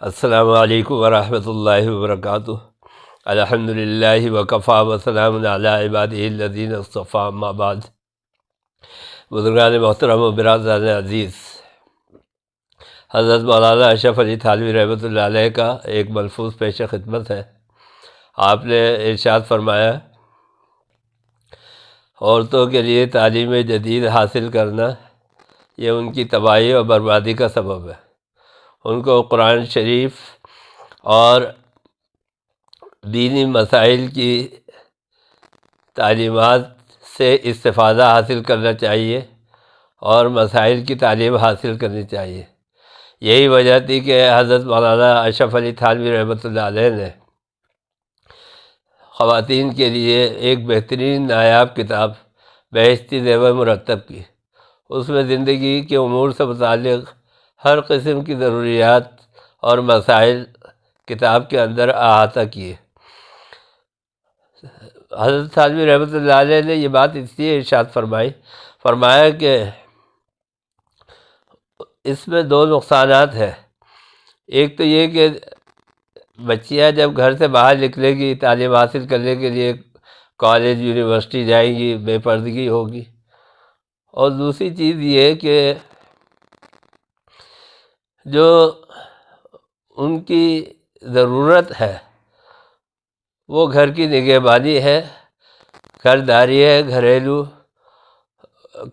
السلام علیکم ورحمۃ اللہ وبرکاتہ۔ الحمدللہ وکفیٰ وسلام علی عبادہ الذین اصطفیٰ، اما بعد۔ بزرگان محترم و برادران عزیز، حضرت مولانا اشرف علی تھانوی رحمۃ اللہ علیہ کا ایک ملفوظ پیش خدمت ہے۔ آپ نے ارشاد فرمایا، عورتوں کے لیے تعلیم جدید حاصل کرنا یہ ان کی تباہی اور بربادی کا سبب ہے۔ ان کو قرآن شریف اور دینی مسائل کی تعلیمات سے استفادہ حاصل کرنا چاہیے اور مسائل کی تعلیم حاصل کرنی چاہیے۔ یہی وجہ تھی کہ حضرت مولانا اشرف علی تھانوی رحمۃ اللہ علیہ نے خواتین کے لیے ایک بہترین نایاب کتاب بہشتی زیور مرتب کی۔ اس میں زندگی کے امور سے متعلق ہر قسم کی ضروریات اور مسائل کتاب کے اندر احاطہ کیے۔ حضرت تھانوی رحمۃ اللہ علیہ نے یہ بات اس لیے ارشاد فرمایا کہ اس میں دو نقصانات ہیں۔ ایک تو یہ کہ بچیاں جب گھر سے باہر نکلے گی تعلیم حاصل کرنے کے لیے، کالج یونیورسٹی جائیں گی، بے پردگی ہوگی، اور دوسری چیز یہ کہ جو ان کی ضرورت ہے وہ گھر کی نگہبانی ہے، گھرداری ہے، گھریلو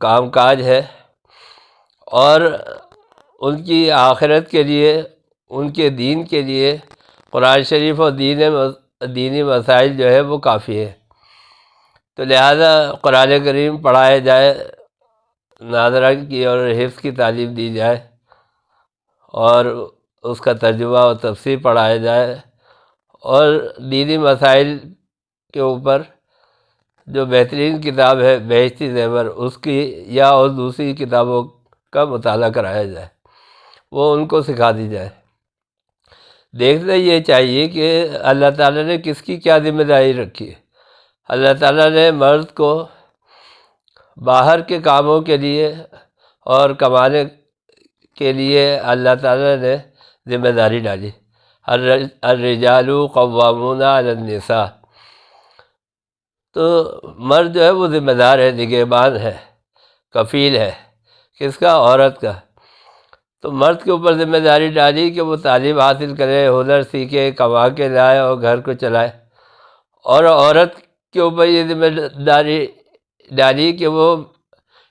کام کاج ہے، اور ان کی آخرت کے لیے، ان کے دین کے لیے قرآن شریف اور دینی مسائل جو ہے وہ کافی ہے۔ تو لہذا قرآن کریم پڑھایا جائے، ناظرہ کی اور حفظ کی تعلیم دی جائے، اور اس کا ترجمہ اور تفسیر پڑھایا جائے، اور دینی مسائل کے اوپر جو بہترین کتاب ہے بہشتی زیور، اس کی یا اور دوسری کتابوں کا مطالعہ کرایا جائے، وہ ان کو سکھا دی جائے۔ دیکھنا یہ چاہیے کہ اللہ تعالیٰ نے کس کی کیا ذمہ داری رکھی ہے۔ اللہ تعالیٰ نے مرد کو باہر کے کاموں کے لیے اور کمانے کے لیے اللہ تعالیٰ نے ذمہ داری ڈالی۔ الرجال قوامون علی النساء، تو مرد جو ہے وہ ذمہ دار ہے، نگہبان ہے، کفیل ہے، کس کا؟ عورت کا۔ تو مرد کے اوپر ذمہ داری ڈالی کہ وہ تعلیم حاصل کرے، ہنر سیکھے، کما کے لائے اور گھر کو چلائے، اور عورت کے اوپر یہ ذمہ داری ڈالی کہ وہ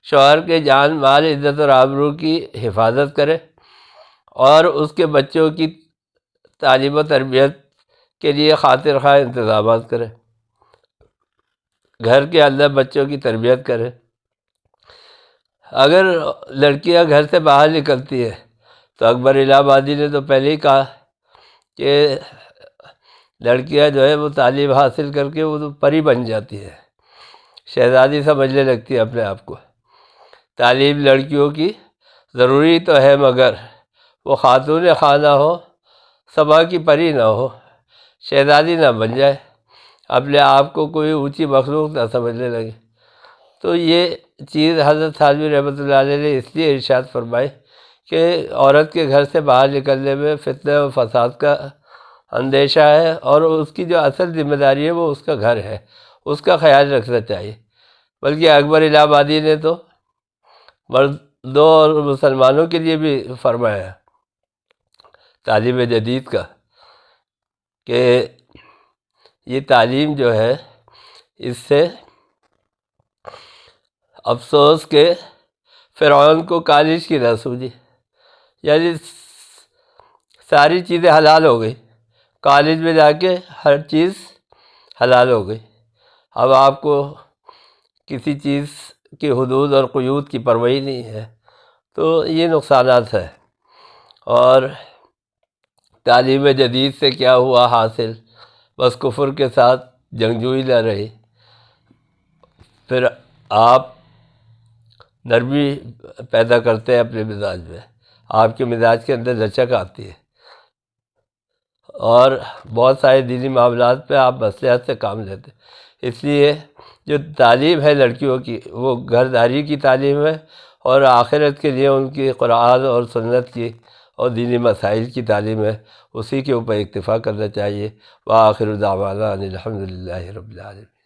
شوہر کے جان مال عزت اور آبرو کی حفاظت کرے، اور اس کے بچوں کی تعلیم و تربیت کے لیے خاطر خواہ انتظامات کرے، گھر کے اندر بچوں کی تربیت کرے۔ اگر لڑکیاں گھر سے باہر نکلتی ہے تو اکبر الہ آبادی نے تو پہلے ہی کہا کہ لڑکیاں جو ہے وہ تعلیم حاصل کر کے وہ تو پری بن جاتی ہے، شہزادی سمجھنے لگتی ہے اپنے آپ کو۔ تعلیم لڑکیوں کی ضروری تو ہے، مگر وہ خاتون خانہ ہو، سبا کی پری نہ ہو، شہزادی نہ بن جائے، اپنے آپ کو کوئی اونچی مخلوق نہ سمجھنے لگے۔ تو یہ چیز حضرت تھانوی رحمۃ اللہ علیہ نے اس لیے ارشاد فرمائی کہ عورت کے گھر سے باہر نکلنے میں فتنہ و فساد کا اندیشہ ہے، اور اس کی جو اصل ذمہ داری ہے وہ اس کا گھر ہے، اس کا خیال رکھنا چاہیے۔ بلکہ اکبر الہ آبادی نے تو مردوں اور مسلمانوں کے لیے بھی فرمایا تعلیم جدید کا، کہ یہ تعلیم جو ہے اس سے افسوس کہ فرعون کو کالج کی نہ سوجی، یعنی ساری چیزیں حلال ہو گئی، کالج میں جا کے ہر چیز حلال ہو گئی، اب آپ کو کسی چیز کی حدود اور قیود کی پرواہی نہیں ہے۔ تو یہ نقصانات ہیں۔ اور تعلیم جدید سے کیا ہوا حاصل؟ بس کفر کے ساتھ جنگجوئی نہ رہی، پھر آپ نرمی پیدا کرتے ہیں اپنے مزاج میں، آپ کے مزاج کے اندر لچک آتی ہے، اور بہت سارے دینی معاملات پہ آپ مصلحت سے کام لیتے ہیں۔ اس لیے جو تعلیم ہے لڑکیوں کی وہ گھرداری کی تعلیم ہے، اور آخرت کے لیے ان کی قرآن اور سنت کی اور دینی مسائل کی تعلیم ہے، اسی کے اوپر اکتفا کرنا چاہیے۔ وآخر دعوانا ان الحمد للہ رب العالمین۔